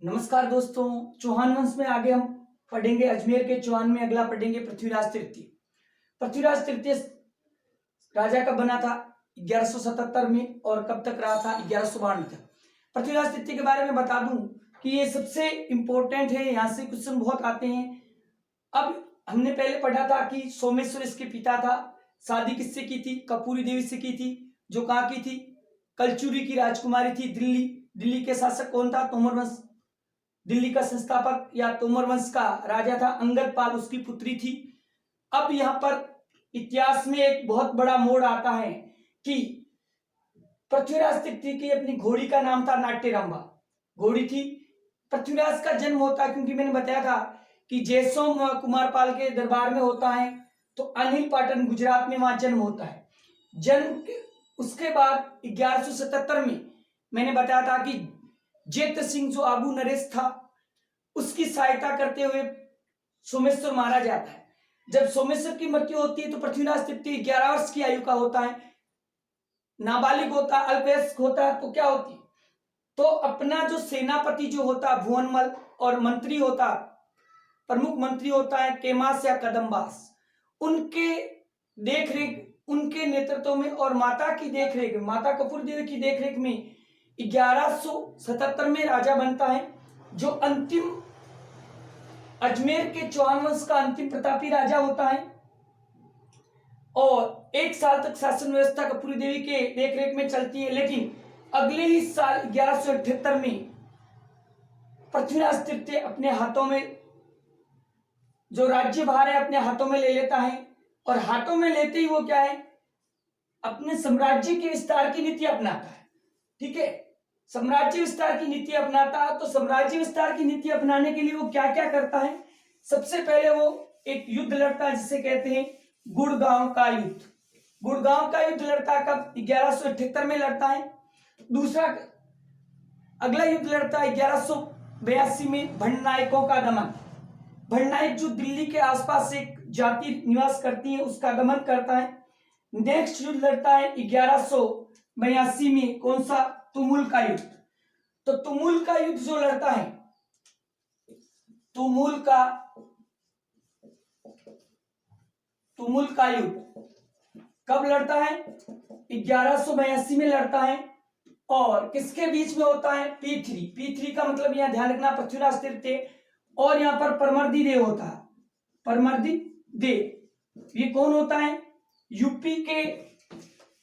नमस्कार दोस्तों, चौहान वंश में आगे हम पढ़ेंगे अजमेर के चौहान में अगला पढ़ेंगे पृथ्वीराज तृतीय। पृथ्वीराज तृतीय राजा कब बना था? 1177 में। और कब तक रहा था? 1152 तक। पृथ्वीराज तृतीय के बारे में बता दूं कि ये सबसे इंपॉर्टेंट है, यहाँ से क्वेश्चन बहुत आते हैं। अब हमने पहले पढ़ा था कि सोमेश्वर इसके पिता था। शादी किससे की थी? कपूरी देवी से की थी, जो कहाँ की थी? कलचुरी की राजकुमारी थी। दिल्ली के शासक कौन था? तोमर वंश। दिल्ली का संस्थापक या तोमर वंश का राजा था अंगद पाल, उसकी पुत्री थी। अब यहाँ पर इतिहास में एक बहुत बड़ा मोड़ आता है कि पृथ्वीराज तृतीय की अपनी घोड़ी का नाम था नाट्यरंभा, घोड़ी थी। पृथ्वीराज का जन्म होता है, क्योंकि मैंने बताया था कि जयसोम कुमार पाल के दरबार में होता है, तो अनिल पाटन गुजरात में वहां जन्म होता है। जन्म उसके बाद 1177 में मैंने बताया था कि जेत सिंह जो आबू नरेश था, उसकी सहायता करते हुए सोमेश्वर मारा जाता है। जब सोमेश्वर की मृत्यु होती है तो पृथ्वीराज तृतीय 11 वर्ष की आयु का होता है, नाबालिग होता, अल्पवयस्क होता। तो क्या होती? तो अपना जो सेनापति जो होता भुवनमल, और मंत्री होता, प्रमुख मंत्री होता है केमास या कदम्बास, उनके देखरेख, उनके नेतृत्व में और माता की देखरेख, माता कपूर देवी की देखरेख में 1177 में राजा बनता है, जो अंतिम अजमेर के चौहान वंश का अंतिम प्रतापी राजा होता है। और 1 साल तक शासन व्यवस्था कपूरी देवी के देखरेख में चलती है, लेकिन अगले ही साल 1178 में पृथ्वीराज तृतीय अपने हाथों में जो राज्यभार है अपने हाथों में ले लेता है। और हाथों में लेते ही वो क्या है? अपने साम्राज्य के विस्तार की नीति अपनाता है। ठीक है, साम्राज्य विस्तार की नीति अपनाता है। तो साम्राज्य विस्तार की नीति अपनाने के लिए वो क्या क्या करता है? सबसे पहले वो एक युद्ध लड़ता है, जिसे कहते हैं गुड़गांव का युद्ध। गुड़गांव का युद्ध लड़ता है कब? 1178 में लड़ता है। दूसरा अगला युद्ध लड़ता है 1182 में भंडनायकों का दमन। भंडनायक जो दिल्ली के आसपास एक जाति निवास करती है, उसका दमन करता है। नेक्स्ट युद्ध लड़ता है 1182 में, कौन सा? तुमुल का युद्ध। तो तुमुल का युद्ध जो लड़ता है, तुमुल का युद्ध कब लड़ता है? 1182 में लड़ता है। और किसके बीच में होता है? P3 का मतलब यहां ध्यान रखना पृथ्वीराज तृतीय, और यहां पर परमर्दी देव होता है। परमर्दी देव ये कौन होता है? यूपी के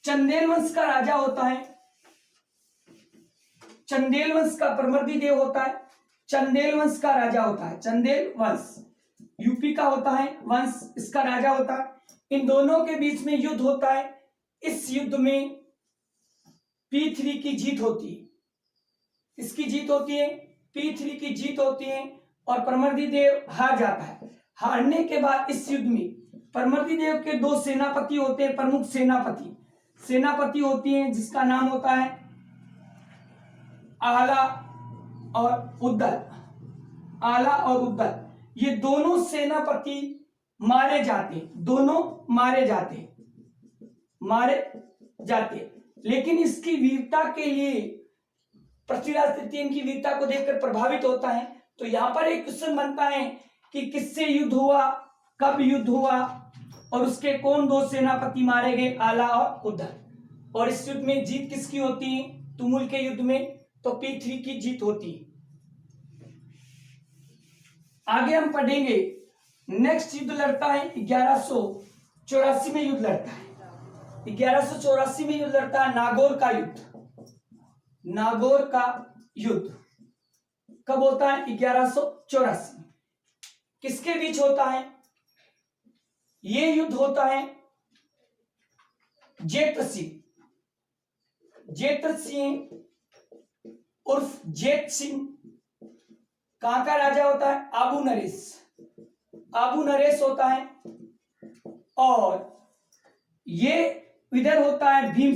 चंदेल वंश का राजा होता है। चंदेल वंश का परमर्दी देव होता है, चंदेल वंश का राजा होता है। चंदेल वंश यूपी का होता है वंश, इसका राजा होता है। इन दोनों के बीच में युद्ध होता है। इस युद्ध में P3 की जीत होती है। इसकी जीत होती है, P3 की जीत होती है, और परमर्दी देव हार जाता है। हारने के बाद इस युद्ध में परमर्दी देव के 2 सेनापति होते हैं, प्रमुख सेनापति होती हैं, जिसका नाम होता है आला और उद्दल। आला और उद्दल ये दोनों सेनापति मारे जाते। लेकिन इसकी वीरता के लिए पृथ्वीराज तृतीय इनकी वीरता को देखकर प्रभावित होता है। तो यहां पर एक क्वेश्चन बनता है कि किससे युद्ध हुआ, कब युद्ध हुआ, और उसके कौन 2 सेनापति मारे गए? आला और उद्दल। और इस युद्ध में जीत किसकी होती है? तुमुल के युद्ध में तो P3 की जीत होती है। आगे हम पढ़ेंगे, नेक्स्ट युद्ध लड़ता है 1184 में युद्ध लड़ता है। 1184 में युद्ध लड़ता है नागौर का युद्ध कब होता है? 1184। किसके बीच होता है ये युद्ध? होता है जेत सिंह उर्फ जेत सिंह। कहां का राजा होता है? आबू नरेश होता है। और ये इधर होता है भीम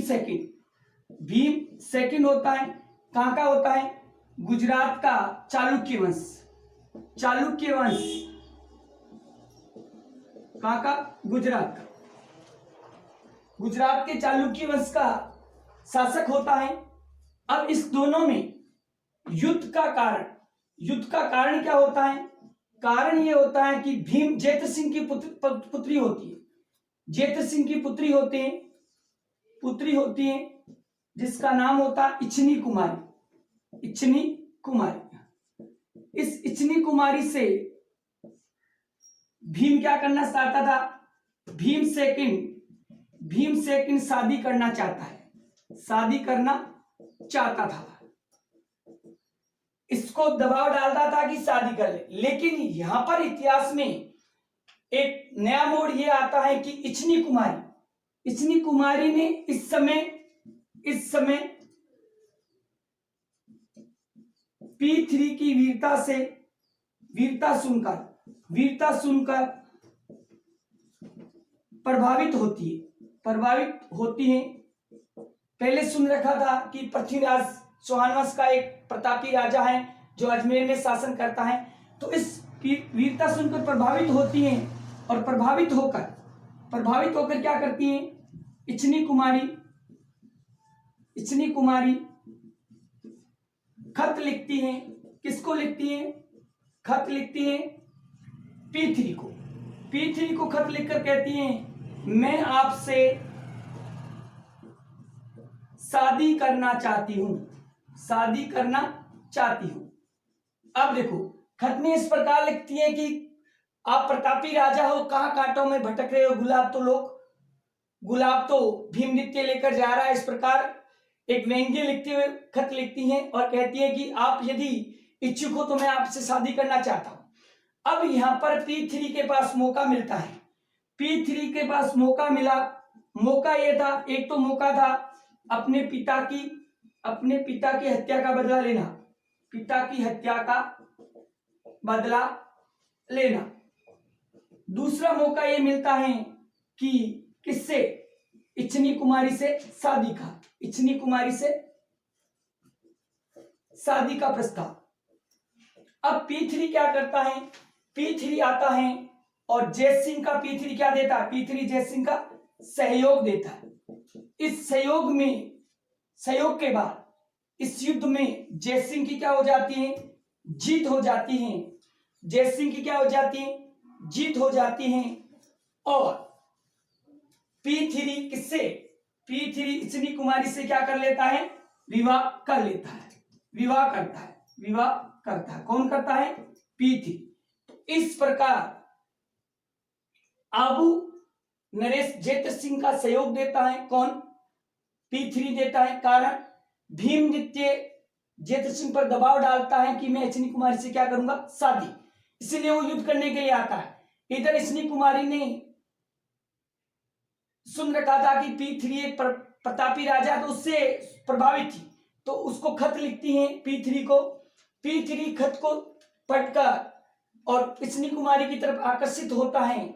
सेकंड होता है। कहां का होता है? गुजरात का चालुक्य वंश। कहां का? गुजरात के चालुक्य वंश का शासक होता है। अब इस दोनों में युद्ध का कारण युद्ध का कारण क्या होता है? कारण ये होता है कि भीम जेत सिंह की पुत्री होती है, जेत सिंह की पुत्री होती है जिसका नाम होता है इच्छनी कुमारी, इच्छनी कुमारी। इस इच्छनी कुमारी से भीम क्या करना चाहता था? भीम सेकंड शादी करना चाहता था, इसको दबाव डालता था कि शादी कर ले। लेकिन यहां पर इतिहास में एक नया मोड़ ये आता है कि इच्छनी कुमारी ने इस समय P3 की वीरता सुनकर प्रभावित होती है। पहले सुन रखा था कि पृथ्वीराज चौहान वंश का एक प्रतापी राजा है जो अजमेर में शासन करता है, तो इस वीरता सुनकर प्रभावित होती हैं और प्रभावित होकर क्या करती हैं? इच्छनी कुमारी खत लिखती हैं। किसको लिखती हैं? खत लिखती हैं P3 को खत लिखकर कहती हैं मैं आपसे शादी करना चाहती हूं। अब देखो, खत में इस प्रकार लिखती है कि आप प्रतापी राजा हो, कहां कांटों में भटक रहे हो, गुलाब तो भीम नृत्य लेकर जा रहा है। इस प्रकार एक व्यंग्य लिखते हुए खत लिखती हैं और कहती है कि आप यदि इच्छुक हो तो मैं आपसे शादी करना चाहता हूं। अब यहां पर P3 के पास मौका मिलता है। P3 के पास मौका मिला। मौका यह था, एक तो मौका था अपने पिता की हत्या का बदला लेना। दूसरा मौका यह मिलता है कि किससे? इच्छनी कुमारी से शादी का प्रस्ताव। अब P3 क्या करता है? P3 आता है और जय सिंह का P3 क्या देता है? P3 जय सिंह का सहयोग देता है। इस सहयोग के बाद इस युद्ध में जय सिंह की क्या हो जाती है? जीत हो जाती है। जय सिंह की क्या हो जाती है? जीत हो जाती है। और P3 किससे? P3 इच्छनी कुमारी से क्या कर लेता है? विवाह करता है। कौन करता है? P3। इस प्रकार आबू नरेश जेत सिंह का सहयोग देता है। कौन? P3 देता है। कारण भीम नृत्य जेत सिंह पर दबाव डालता है कि मैं इच्छनी कुमारी से क्या करूंगा? शादी। इसीलिए वो युद्ध करने के लिए आता है। इधर इच्छनी कुमारी ने सुन रखा था कि P3 एक प्रतापी राजा, तो उससे प्रभावित थी, तो उसको खत लिखती हैं P3 को। P3 खत को पढ़कर और इच्छनी कुमारी की तरफ आकर्षित होता है।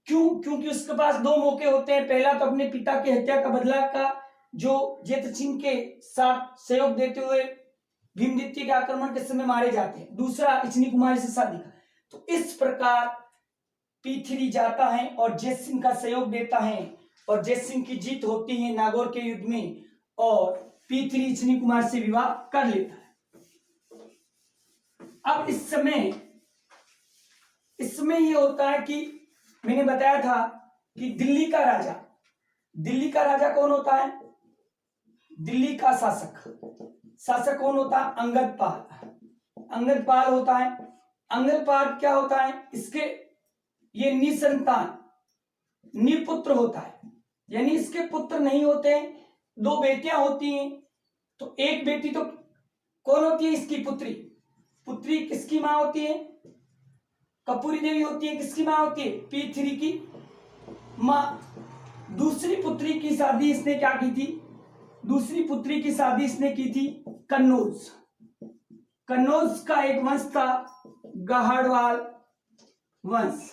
क्योंकि उसके पास दो मौके होते हैं। पहला तो अपने पिता की हत्या का बदला का, जो जेत सिंह के साथ सहयोग देते हुए भीमदित्य के आक्रमण के समय मारे जाते हैं। दूसरा इच्छनी कुमारी से शादी का। तो इस प्रकार P3 जाता है और जय सिंह का सहयोग देता है और जय सिंह की जीत होती है नागौर के युद्ध में और P3 इच्छनी कुमार से विवाह कर लेता है। अब इस समय ये होता है कि मैंने बताया था कि दिल्ली का राजा कौन होता है? दिल्ली का शासक कौन होता है? अंगद पाल होता है। अंगद पाल क्या होता है? इसके ये निसंतान, निपुत्र होता है, यानी इसके पुत्र नहीं होते हैं। दो बेटियां होती हैं, तो एक बेटी तो कौन होती है? इसकी पुत्री किसकी मां होती है? कपूरी देवी होती है। किसकी मां होती है? P3 की मां। दूसरी पुत्री की शादी इसने क्या की थी? दूसरी पुत्री की शादी इसने की थी कन्नौज का एक वंश था, गहड़वाल वंश।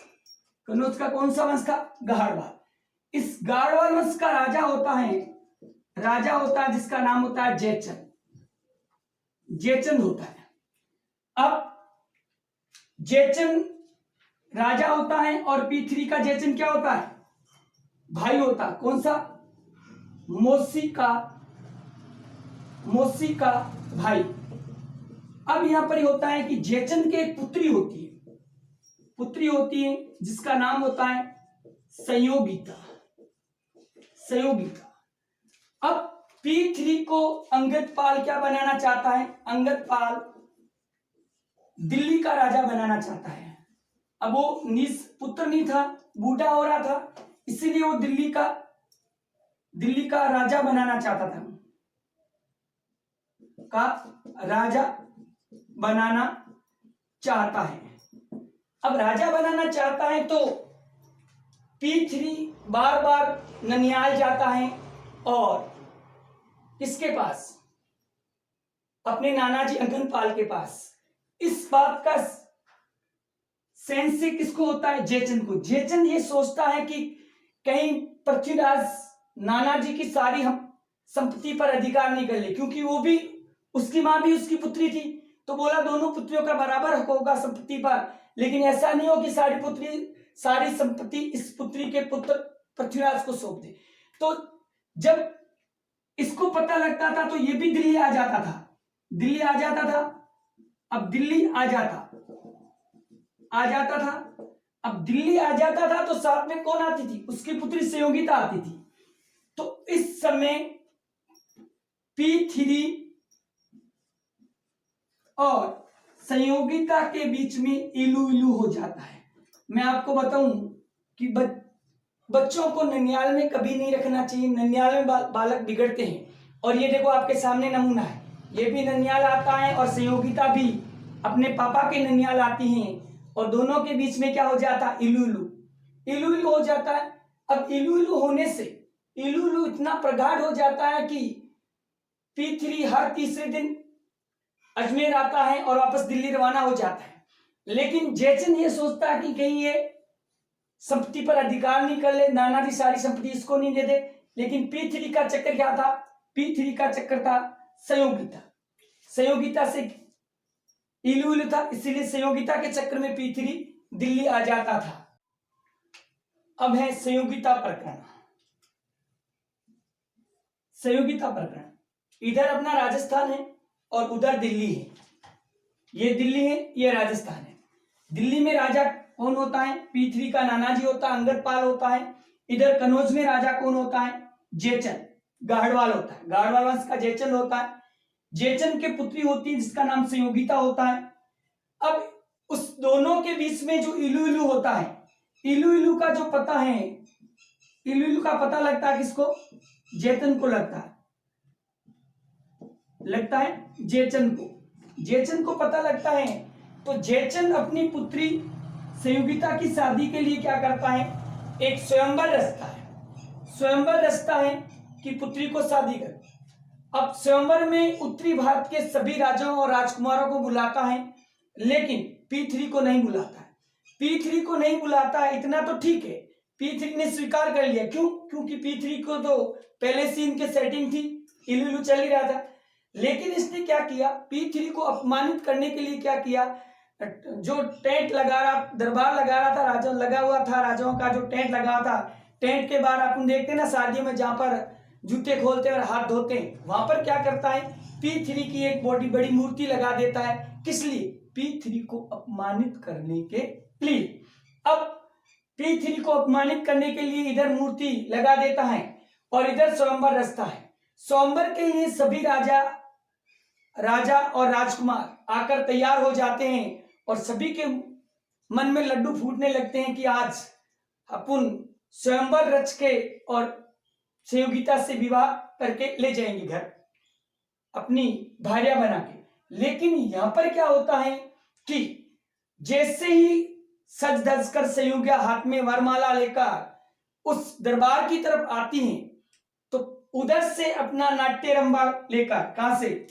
कन्नौज का कौन सा वंश था? गहड़वाल। इस गहड़वाल वंश का राजा होता है जिसका नाम होता है जयचंद होता है। अब जयचंद राजा होता है और P3 का जयचंद क्या होता है? भाई होता है। कौन सा? मौसी का भाई। अब यहां पर होता है कि जयचंद के एक पुत्री होती है जिसका नाम होता है संयोगिता। अब P3 को अंगद पाल क्या बनाना चाहता है? अंगद पाल दिल्ली का राजा बनाना चाहता है। अब वो पुत्र नहीं था, बूढ़ा हो रहा था, इसीलिए वो दिल्ली का राजा बनाना चाहता था, अब राजा बनाना चाहता है तो P3 बार बार ननियाल जाता है और किसके पास? अपने नानाजी अंगनपाल के पास। इस बात का सेंस से किसको होता है? जयचंद को। जयचंद ये सोचता है कि कहीं पृथ्वीराज नानाजी की सारी हम संपत्ति पर अधिकार नहीं कर ले, क्योंकि वो भी, उसकी मां भी उसकी पुत्री थी, तो बोला दोनों पुत्रियों का बराबर हक होगा संपत्ति पर। लेकिन ऐसा नहीं हो कि सारी संपत्ति इस पुत्री के पुत्र पृथ्वीराज को सौंप दे। तो जब इसको पता लगता था तो ये भी दिल्ली आ जाता था। अब दिल्ली आ जाता था तो साथ में कौन आती थी? उसकी पुत्री संयोगिता आती थी। तो इस समय P3 और संयोगिता के बीच में इलू हो जाता है। मैं आपको बताऊं कि बच्चों को ननियाल में कभी नहीं रखना चाहिए। ननियाल में बालक बिगड़ते हैं। और ये देखो आपके सामने नमूना है, ये भी ननियाल आता है और संयोगिता भी अपने पापा के ननियाल आती हैं, और दोनों के बीच में क्या हो जाता है? इलू हो जाता है। अब इलू होने से इलू इतना प्रगाढ़ हो जाता है कि P3 हर तीसरे दिन अजमेर आता है और वापस दिल्ली रवाना हो जाता है। लेकिन जयचंद ये सोचता है कि कहीं ये संपत्ति पर अधिकार नहीं कर ले, नानाजी सारी संपत्ति इसको नहीं दे दे। लेकिन P3 का चक्कर क्या था? P3 का चक्कर था संयोगिता से इलू था, इसीलिए संयोगिता के चक्कर में P3 दिल्ली आ जाता था। अब है संयोगिता प्रकरण। इधर अपना राजस्थान है और उधर दिल्ली है। ये दिल्ली है, ये राजस्थान है। दिल्ली में राजा कौन होता है? P3 का नानाजी होता है, अंगदपाल होता है। इधर कनौज में राजा कौन होता है? जयचंद, गाढ़वाल होता है। गाढ़वाल वंश का जयचंद होता है। जयचंद के पुत्री होती है जिसका नाम संयोगिता होता है। अब उस दोनों के बीच में जो इलू होता है, इलू का जो पता है, इलू का पता लगता है किसको? जयचंद को लगता है जयचंद को पता लगता है। तो जयचंद अपनी पुत्री संयोगिता की शादी के लिए क्या करता है? एक स्वयंवर रचता है कि पुत्री को शादी कर। अब स्वयंवर में उत्तरी भारत के सभी राजाओं और राजकुमारों को बुलाता है, लेकिन P3 को नहीं बुलाता है। इतना तो ठीक है, P3 ने स्वीकार कर लिया। क्यों? क्योंकि P3 को तो पहले से इनके सेटिंग थी, इलू चल ही रहा था। लेकिन इसने क्या किया? P3 को अपमानित करने के लिए क्या किया? जो टेंट दरबार लगा रहा था, राजाओं का जो टेंट लगा था, टेंट के बाहर अपन देखते ना शादियों में जहां पर जूते खोलते और हाथ धोते हैं, वहां पर क्या करता है? P3 की एक बड़ी मूर्ति लगा देता है। किस लिए? P3 को अपमानित करने के लिए। अब P3 को अपमानित करने के लिए इधर मूर्ति लगा देता है और इधर स्वयंवर रचता है। स्वयंवर के लिए सभी राजा और राजकुमार आकर तैयार हो जाते हैं और सभी के मन में लड्डू फूटने लगते हैं कि आज अपन स्वयंवर रच के और संयोगिता से विवाह करके ले जाएंगे घर, अपनी भार्या बना के। लेकिन यहां पर क्या होता है कि जैसे ही सज धज कर संयोगिता हाथ में वरमाला लेकर उस दरबार की तरफ आती हैं, तो उधर से अपना नाट्यरंभा लेकर, कहां से?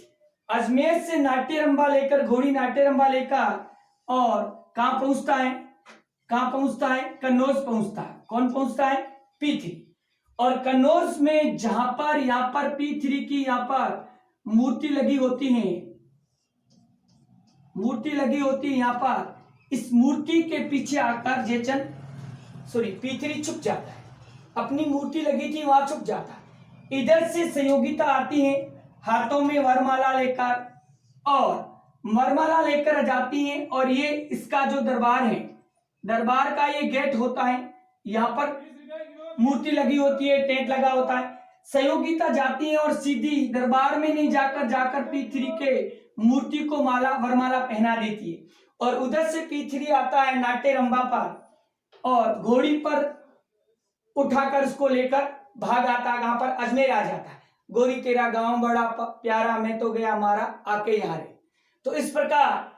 अजमेर से नाट्यरंभा लेकर, घोड़ी नाट्यरंभा लेकर, और कहां पहुंचता है? कन्नौज पहुंचता है। कौन पहुंचता है? P3। और कन्नौज में जहां पर यहां पर P3 की यहां पर मूर्ति लगी होती है यहां पर, इस मूर्ति के पीछे आकर P3 छुप जाता है। अपनी मूर्ति लगी थी वहां छुप जाता है। इधर से संयोगिता आती है हाथों में वरमाला लेकर और वरमाला लेकर जाती हैं और ये इसका जो दरबार है, दरबार का ये गेट होता है, यहाँ पर मूर्ति लगी होती है, टेंट लगा होता है। सहयोगिता जाती है और सीधी दरबार में नहीं जाकर P3 के मूर्ति को वरमाला पहना देती है। और उधर से P3 आता है नाट्य रंभा पर और घोड़ी पर उठाकर उसको लेकर भाग आता है, कहां पर, अजमेर आ जाता है। गोरी तेरा गांव बड़ा प्यारा, मैं तो गया मारा आके यहाँ रे। तो इस प्रकार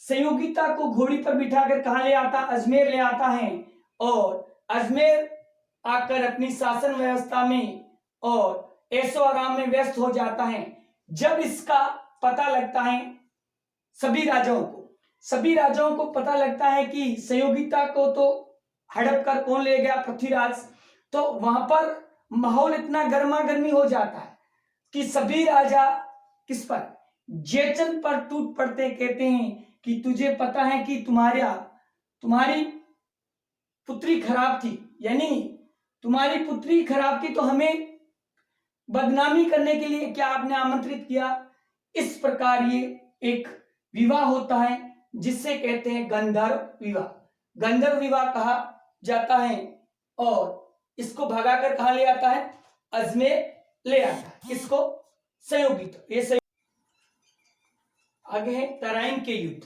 संयोगिता को घोड़ी पर बिठाकर कहां ले आता, अजमेर ले आता है और अजमेर आकर अपनी शासन व्यवस्था में और ऐशो आराम में व्यस्त हो जाता है। जब इसका पता लगता है सभी राजाओं को पता लगता है कि संयोगिता को तो हड़प कर कौन ले गया, पृथ्वीराज, तो वहां पर माहौल इतना गर्मा गर्मी हो जाता है कि सभी राजा किस पर, जयचंद पर टूट पड़ते, कहते हैं कि तुझे पता है कि तुम्हारी पुत्री खराब थी, यानी तुम्हारी पुत्री खराब थी तो हमें बदनामी करने के लिए क्या आपने आमंत्रित किया। इस प्रकार ये एक विवाह होता है जिससे कहते हैं गंधर्व विवाह कहा जाता है। और इसको भगाकर कहां ले आता है, अजमेर ले आता है। इसको संयोगित, ये आगे है तराइन के युद्ध।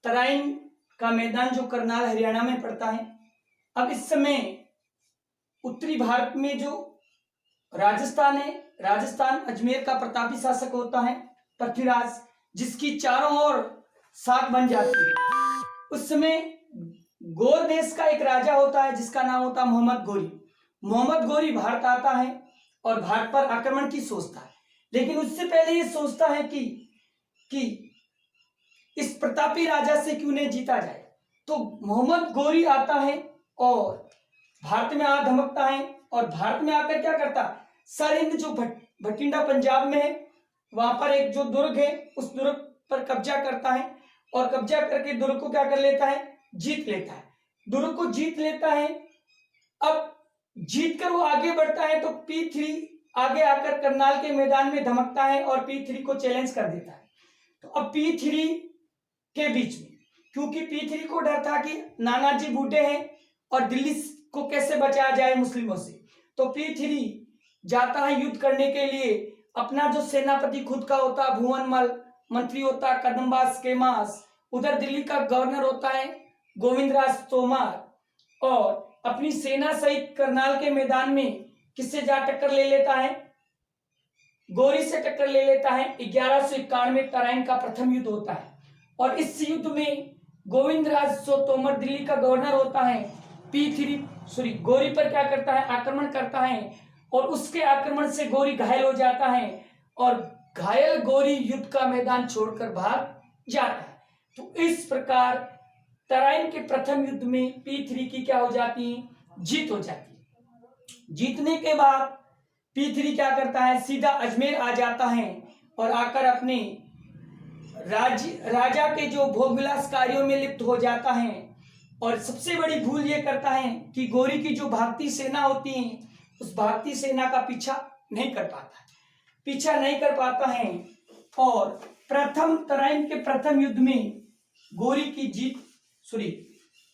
तराइन का मैदान जो करनाल हरियाणा में पड़ता है। अब इस समय उत्तरी भारत में जो राजस्थान है, राजस्थान अजमेर का प्रतापी शासक होता है पृथ्वीराज, जिसकी चारों ओर साख बन जाती है। उस समय गौर देश का एक राजा होता है जिसका नाम होता है मोहम्मद गोरी भारत आता है और भारत पर आक्रमण की सोचता है। लेकिन उससे पहले ये सोचता है कि इस प्रतापी राजा से क्यों नहीं जीता जाए। तो मोहम्मद गोरी आता है और भारत में आ धमकता है और भारत में आकर क्या करता, सरहिंद जो भटिंडा पंजाब में है, वहां पर एक जो दुर्ग है उस दुर्ग पर कब्जा करता है और कब्जा करके दुर्ग को क्या कर लेता है, जीत लेता है। दुर्ग को जीत लेता है। अब जीत कर वो आगे बढ़ता है तो P3 आगे आकर करनाल के मैदान में धमकता है और P3 को चैलेंज कर देता है। तो अब P3 के बीच में, क्योंकि P3 को डर था कि नानाजी बूढ़े हैं और दिल्ली को कैसे बचाया जाए मुस्लिमों से, तो P3 जाता है युद्ध करने के लिए। अपना जो सेनापति खुद का होता, भुवनमल, मंत्री होता कदम्बास केमास, उधर दिल्ली का गवर्नर होता है गोविंदराज तोमर, और अपनी सेना सहित करनाल के मैदान में किससे जा टक्कर ले लेता है, गोरी से टक्कर ले लेता है। 1191 में तराइन का प्रथम युद्ध होता है और इस युद्ध में गोविंदराज तोमर दिल्ली का गवर्नर होता है, गोरी पर क्या करता है, आक्रमण करता है और उसके आक्रमण से गोरी घायल हो जाता है और घायल गोरी युद्ध का मैदान छोड़कर भाग जाता है। तो इस प्रकार तराइन के प्रथम युद्ध में P3 की क्या हो जाती है, जीत हो जाती है। जीतने के बाद P3 क्या करता है, सीधा अजमेर आ जाता है और आकर अपने राजा के जो भोग विलास कार्यों में लिप्त हो जाता है। और सबसे बड़ी भूल ये करता है कि गोरी की जो भागती सेना होती है उस भागती सेना का पीछा नहीं कर पाता है और प्रथम तराइन के प्रथम युद्ध में गोरी की जीत,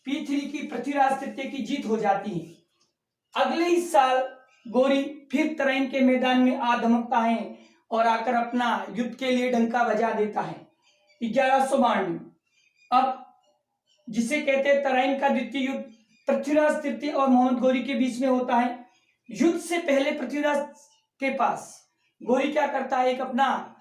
P3 की पृथ्वीराज तृतीय की जीत हो जाती है। अगले ही साल गोरी फिर तराइन के मैदान में आ धमकता है और आकर अपना युद्ध के लिए डंका बजा देता है 1192। अब जिसे कहते हैं तराइन का द्वितीय युद्ध पृथ्वीराज तृतीय और मोहम्मद गोरी के बीच में होता है। युद्ध से पहले पृथ्वीराज के पास गोरी क्या करता है, एक अपना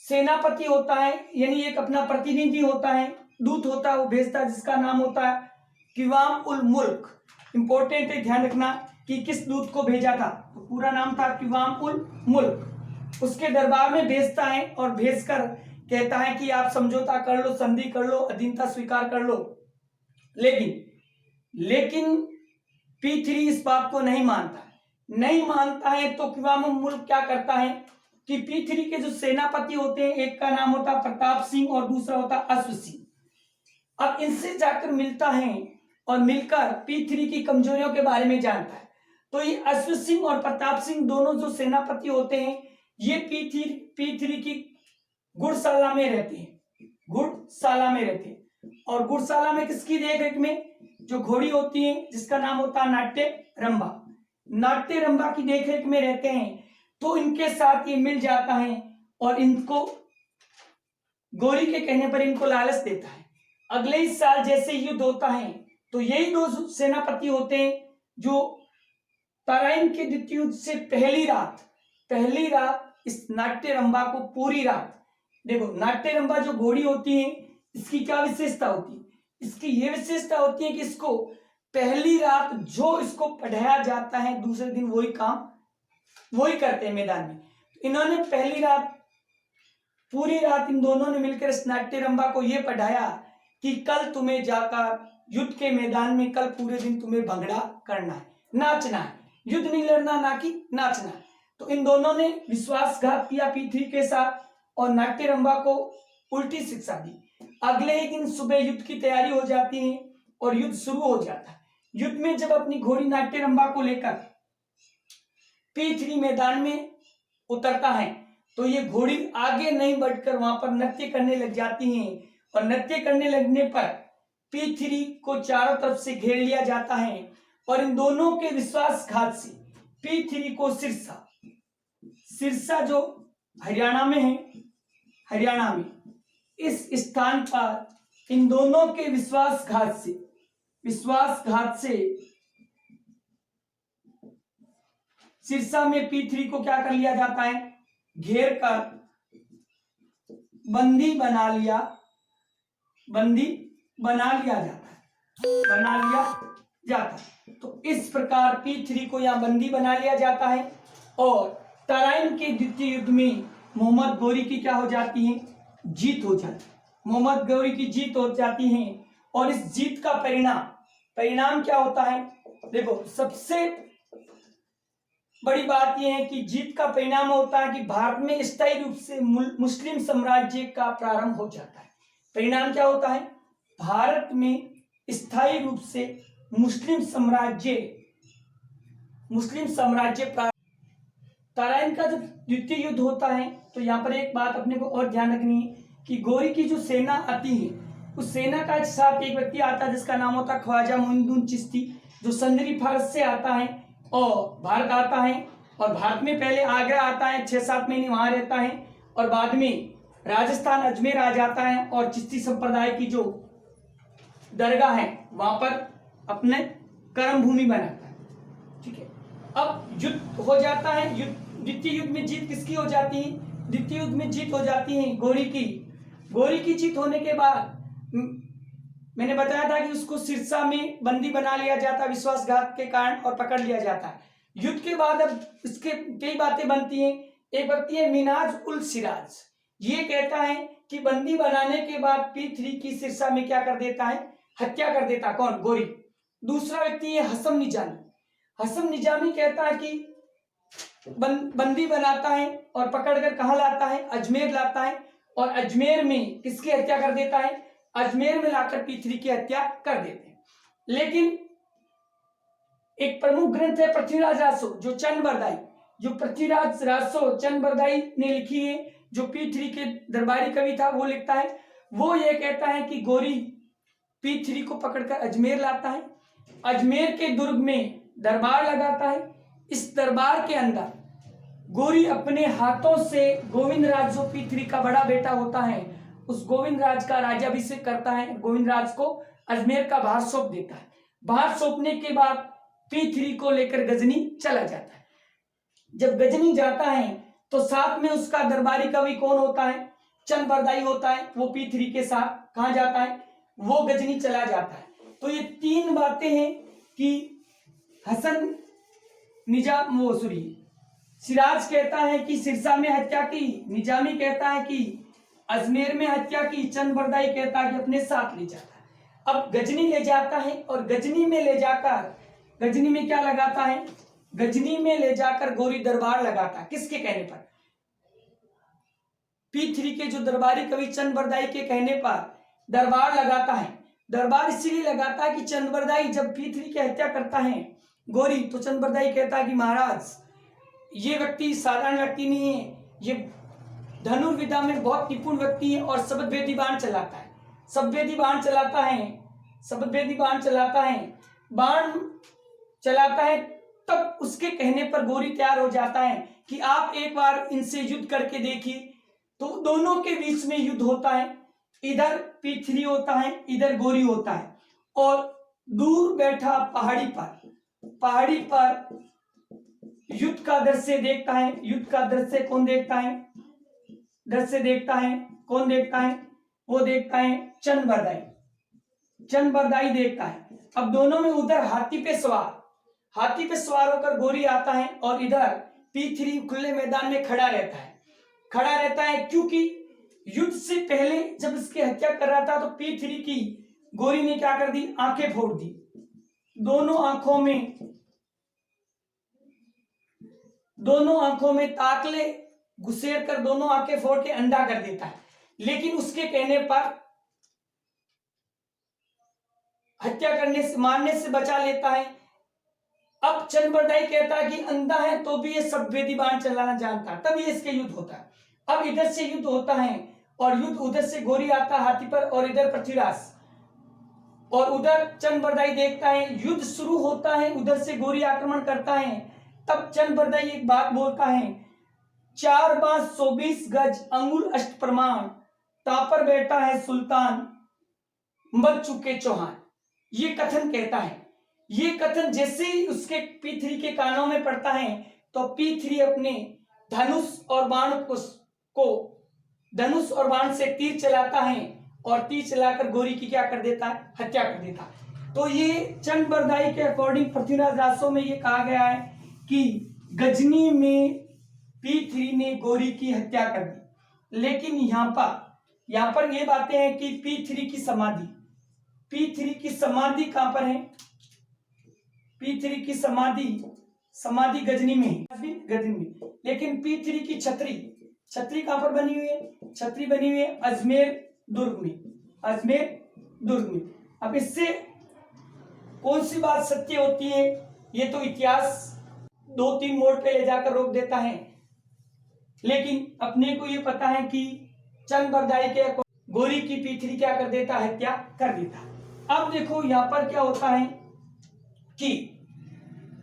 सेनापति होता है, यानी एक अपना प्रतिनिधि होता है, दूत होता है, वो भेजता है जिसका नाम होता है किवाम उल मुल्क। इंपॉर्टेंट है, ध्यान रखना कि किस दूत को भेजा था, तो पूरा नाम था किवाम उल मुल्क। उसके दरबार में भेजता है और भेजकर कहता है कि आप समझौता कर लो, संधि कर लो, अधीनता स्वीकार कर लो। लेकिन P3 इस बात को नहीं मानता है तो किवाम उल मुल्क क्या करता है कि P3 के जो सेनापति होते हैं, एक का नाम होता प्रताप सिंह और दूसरा होता अश्व सिंह। अब इनसे जाकर मिलता है और मिलकर P3 की कमजोरियों के बारे में जानता है। तो ये अश्व सिंह और प्रताप सिंह दोनों जो सेनापति होते हैं, ये P3 की गुड़शाला में रहते हैं। गुड़शाला में रहते हैं। और गुड़शाला में किसकी देखरेख में? जो घोड़ी होती है जिसका नाम होता है नाट्य रंभा, नाट्य रंभा की देखरेख में रहते हैं। तो इनके साथ ये मिल जाता है और इनको गौरी के कहने पर इनको लालच देता है। अगले ही साल जैसे युद्ध होता है तो यही दो सेनापति होते हैं जो तराइन के द्वितीय युद्ध से पहली रात इस नाट्य रंभा को पूरी रात, देखो नाट्य रंभा जो घोड़ी होती है इसकी क्या विशेषता होती है? इसकी ये विशेषता होती है कि इसको पहली रात जो इसको पढ़ाया जाता है दूसरे दिन वही काम वही करते हैं मैदान में। तो इन्होंने पहली रात पूरी रात इन दोनों ने मिलकर इस नाट्य रंभा को यह पढ़ाया कि कल तुम्हें जाकर युद्ध के मैदान में कल पूरे दिन तुम्हें भंगड़ा करना है, नाचना है, युद्ध नहीं लड़ना, ना कि नाचना है। तो इन दोनों ने विश्वासघात किया पृथ्वी के साथ और नाट्य रंभा को उल्टी शिक्षा दी। अगले ही दिन सुबह युद्ध की तैयारी हो जाती है और युद्ध शुरू हो जाता है। युद्ध में जब अपनी घोड़ी नाट्य रंभा को लेकर पृथ्वी मैदान में उतरता है तो ये घोड़ी आगे नहीं बढ़कर वहां पर नृत्य करने लग जाती हैं और नृत्य करने लगने पर पृथ्वी को चारों तरफ से घेर लिया जाता है और इन दोनों के विश्वासघात से पृथ्वी को सिरसा जो हरियाणा में है, हरियाणा में इस स्थान पर इन दोनों के विश्वासघात से सिरसा में पृथ्वी को क्या कर लिया जाता है? घेर कर बंदी बना लिया जाता है। तो इस प्रकार पृथ्वी को यहां बंदी बना लिया जाता है और तराइन के द्वितीय युद्ध में मोहम्मद गौरी की क्या हो जाती है? जीत हो जाती है। मोहम्मद गौरी की जीत हो जाती है और इस जीत का परिणाम क्या होता है? देखो सबसे बड़ी बात यह है कि जीत का परिणाम होता है कि भारत में स्थायी रूप से मुस्लिम साम्राज्य का प्रारंभ हो जाता है। परिणाम क्या होता है? भारत में स्थायी रूप से मुस्लिम साम्राज्य तराइन का जब द्वितीय युद्ध होता है तो यहाँ पर एक बात अपने को और ध्यान रखनी है कि गौरी की जो सेना आती है उस सेना का साथ एक व्यक्ति आता है जिसका नाम होता है ख्वाजा मोइनुद्दीन चिश्ती, जो संदरी फारस से आता है और भारत आता है और भारत में पहले आगरा आता है, 6-7 महीने वहां रहता है और बाद में राजस्थान अजमेर आ जाता है और चिश्ती संप्रदाय की जो दरगाह है वहां पर अपने कर्म भूमि बनाता है। ठीक है, अब युद्ध हो जाता है। द्वितीय युद्ध में जीत किसकी हो जाती है? द्वितीय युद्ध में जीत हो जाती है गौरी की जीत होने के बाद मैंने बताया था कि उसको सिरसा में बंदी बना लिया जाता विश्वासघात के कारण और पकड़ लिया जाता है। युद्ध के बाद अब इसके कई बातें बनती हैं। एक व्यक्ति है मिनाज उल सिराज, ये कहता है कि बंदी बनाने के बाद पृथ्वी की सिरसा में क्या कर देता है? हत्या कर देता। कौन? गौरी। दूसरा व्यक्ति है हसन निजामी कहता है कि बंदी बनाता है और पकड़कर कहां लाता है? अजमेर लाता है और अजमेर में किसकी हत्या कर देता है? अजमेर में लाकर पृथ्वी की हत्या कर देते हैं। लेकिन एक प्रमुख ग्रंथ है पृथ्वीराज रासो चंद ने लिखी है, जो पृथ्वी के दरबारी कवि था वो लिखता है। वो ये कहता है कि गौरी पृथ्वी को पकड़कर अजमेर लाता है, अजमेर के दुर्ग में दरबार लगाता है। इस दरबार के अंदर गौरी अपने हाथों से गोविंद राज जो पृथ्वी का बड़ा बेटा होता है उस गोविंद राज का राज्याभिषेक करता है। गोविंद राज को अजमेर का भार सौंप देता है। भार सौंपने के बाद पृथ्वी को लेकर गजनी चला जाता है। जब गजनी जाता है तो साथ में उसका दरबारी कवि कौन होता है? चंद बरदाई होता है। वो पृथ्वी के साथ कहां जाता है? वो गजनी चला जाता है। तो ये 3 बातें हैं कि सिराज कहता है कि सिरसा में हत्या की, निजामी कहता है कि अजमेर में हत्या की, चंद बरदाई कहता है कि अपने साथ ले जाता है। अब गजनी ले जाता है और गजनी में क्या लगाता है? गजनी में ले जाकर गौरी दरबार लगाता है। किसके कहने पर? पृथ्वी के जो दरबारी कवि चंद बरदाई के कहने पर दरबार लगाता है। दरबार इसलिए लगाता है कि चंद बरदाई जब पृथ्वी की हत्या करता है गौरी, तो चंद बरदाई कहता है कि महाराज ये व्यक्ति साधारण व्यक्ति नहीं है, ये धनुर्विद्या में बहुत निपुण व्यक्ति है और शब्द वेदी बाण चलाता है। शब्दभेदी बाण चलाता है, शब्दभेदी बाण चलाता है, बाण चलाता है, तब उसके कहने पर गोरी तैयार हो जाता है कि आप एक बार इनसे युद्ध करके देखिए। तो दोनों के बीच में युद्ध होता है, इधर पीथरी होता है, इधर गोरी होता है, और दूर बैठा पहाड़ी पर युद्ध का दृश्य देखता है। युद्ध का दृश्य कौन देखता है? दृश्य देखता है कौन देखता है? वो देखता है चंद्रबरदाई, चंद्रबरदाई देखता है। अब दोनों में उधर हाथी पे सवार होकर गोरी आता है, और इधर पीथरी खुले मैदान में खड़ा रहता है, क्योंकि युद्ध से पहले जब इसकी हत्या कर रहा था तो पीथरी की गोरी ने क्या कर दी? आंखें फोड़ दी। दोनों आंखों में ताकले घुसेड़ कर दोनों आंखें फोड़ के अंधा कर देता है, लेकिन उसके कहने पर हत्या करने से, मारने से बचा लेता है। अब चंद्रबरदाई कहता है कि अंधा है तो भी ये शब्दभेदी बाण चलाना जानता है, तब ये इसके युद्ध होता है। अब इधर से युद्ध होता है, और युद्ध उधर से गोरी आता है हाथी पर, और इधर पृथ्वीराज, और उधर चंद्रबरदाई देखता है। युद्ध शुरू होता है, उधर से गोरी आक्रमण करता है। तब चंद्रबरदाई एक बात बोलता है, 4 बांस 120 गज अंगुल अष्ट प्रमाण, तापर बैठा है सुल्तान मर चुके चौहान। ये कथन कहता है। ये कथन जैसे ही उसके पीथरी के कानों में पड़ता है, तो पीथरी अपने धनुष और बाण से तीर चलाता है, और तीर चलाकर गोरी की क्या कर देता है? हत्या कर देता है। तो ये चंद्रबरदाई के अकॉर्डिंग पृथ्वीराज रासो में ये कहा गया है कि गजनी में पीथरी ने गोरी की हत्या कर दी। लेकिन यहाँ पर ये बातें हैं कि पीथरी की समाधि कहां पर है? पीथरी की समाधि गजनी में है, गजनी में। लेकिन पीथरी की छतरी कहां पर बनी हुई है? छतरी बनी हुई है अजमेर दुर्ग में। अब इससे कौन सी बात सत्य होती है? ये तो इतिहास 2-3 मोड़ पे ले जाकर रोक देता है, लेकिन अपने को ये पता है कि चंद्रबरदाई के गोरी की पीथरी क्या कर देता? हत्या कर देता। अब देखो यहाँ पर क्या होता है कि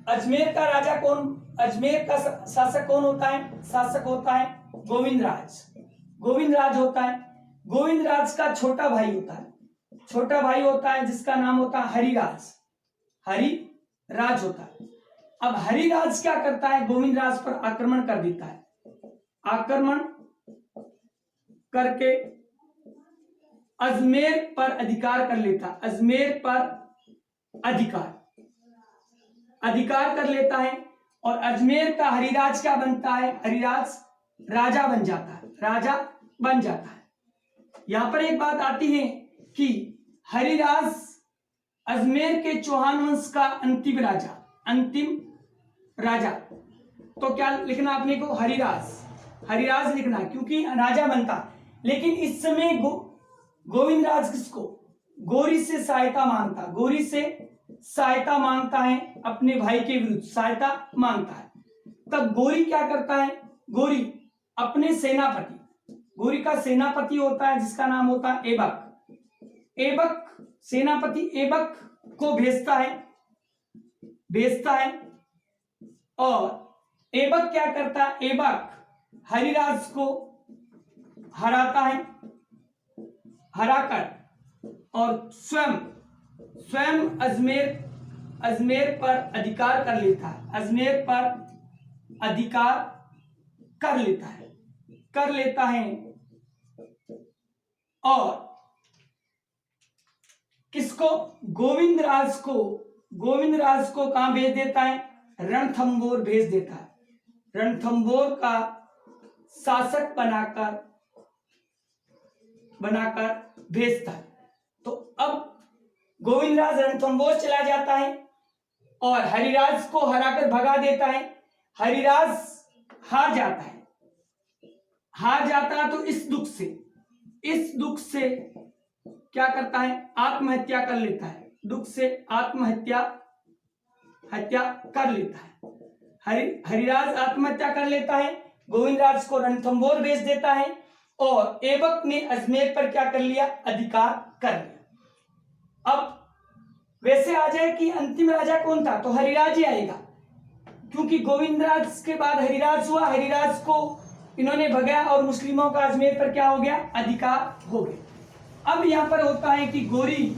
अजमेर का राजा कौन, अजमेर का शासक कौन होता है? शासक होता है गोविंदराज होता है। गोविंदराज का छोटा भाई होता है जिसका नाम होता है हरिराज होता है। अब हरिराज क्या करता है? गोविंदराज पर आक्रमण कर देता है। आक्रमण करके अजमेर पर अधिकार कर लेता है। अजमेर पर अधिकार कर लेता है, और अजमेर का हरिराज क्या बनता है? हरिराज राजा बन जाता है। यहां पर एक बात आती है कि हरिराज अजमेर के चौहान वंश का अंतिम राजा। तो क्या लिखना आपने को? हरिराज लिखना, क्योंकि राजा बनता। लेकिन इस समय गोविंदराज किसको? गोरी से सहायता मांगता है, अपने भाई के विरुद्ध सहायता मांगता है। तब गोरी क्या करता है? गोरी अपने गोरी का सेनापति होता है जिसका नाम होता है सेनापति एबक को भेजता है, और एबक क्या करता है? एबक हरिराज को हराता है, हराकर और स्वयं अजमेर पर अधिकार कर लेता है। अजमेर पर अधिकार कर लेता है, और किसको? गोविंदराज को कहां भेज देता है? रणथंबोर भेज देता है। रणथंबोर का शासक बनाकर भेजता है। तो अब गोविंदराज रणथंबोर चला जाता है, और हरिराज को हराकर भगा देता है। हरिराज हार जाता है, तो इस दुख से क्या करता है? आत्महत्या कर लेता है। दुख से हत्या कर लेता है। हरिराज आत्महत्या कर लेता है, गोविंदराज को रणथंबोर भेज देता है, और ऐबक ने अजमेर पर क्या कर लिया, अधिकार कर लिया। अब वैसे आ जाए कि अंतिम राजा कौन था, तो हरिराज ही आएगा, क्योंकि गोविंदराज के बाद हरिराज हुआ, हरिराज को इन्होंने भगाया और मुस्लिमों का अजमेर पर क्या हो गया, अधिकार हो गया। अब यहां पर होता है कि गौरी,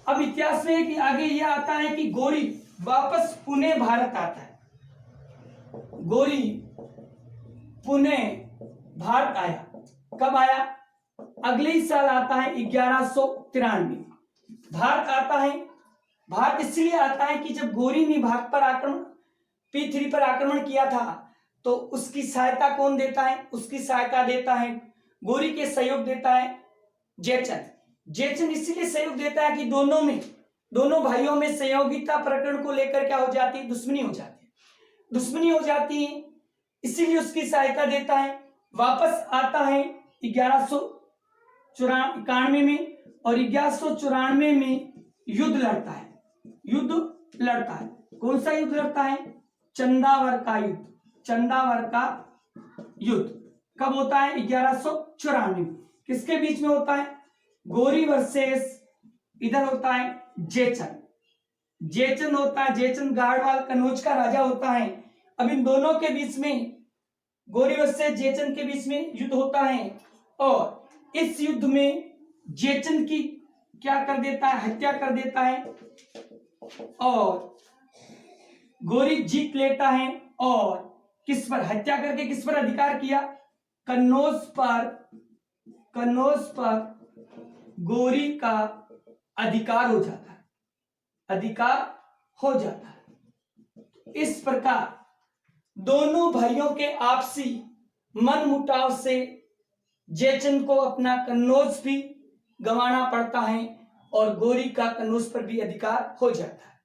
अब इतिहास में कि आगे यह आता है कि गौरी वापस पुणे भारत आता है, गौरी पुणे भारत आया। कब आया, अगले ही साल आता है 1193 भारत आता है। भारत इसलिए आता है कि जब गौरी ने भारत पर आक्रमण, P3 पर आक्रमण किया था, तो उसकी सहायता कौन देता है, उसकी सहायता देता है, गौरी के सहयोग देता है जयचंद। जयचंद इसलिए सहयोग देता है कि दोनों भाइयों में सहयोगिता प्रकरण को लेकर क्या हो जाती है, दुश्मनी हो जाती है, इसीलिए उसकी सहायता देता है। वापस आता है 1191 में, और 1194 में युद्ध लड़ता है। कौन सा युद्ध लड़ता है, चंदावर का युद्ध। कब होता है, 1194 में। किसके बीच में होता है, गौरी वर्सेस, इधर होता है जयचंद होता है, जयचंद गाढ़वाल कनौज का राजा होता है। अब इन दोनों के बीच में, गौरी वर्सेस जयचंद के बीच में युद्ध होता है, और इस युद्ध में जयचंद की क्या कर देता है, हत्या कर देता है, और गौरी जीत लेता है। और किस पर हत्या करके किस पर अधिकार किया, कन्नौज पर गौरी का अधिकार हो जाता है। इस प्रकार दोनों भाइयों के आपसी मनमुटाव से जयचंद को अपना कन्नौज भी गंवाना पड़ता है, और गौरी का कन्नौज पर भी अधिकार हो जाता है।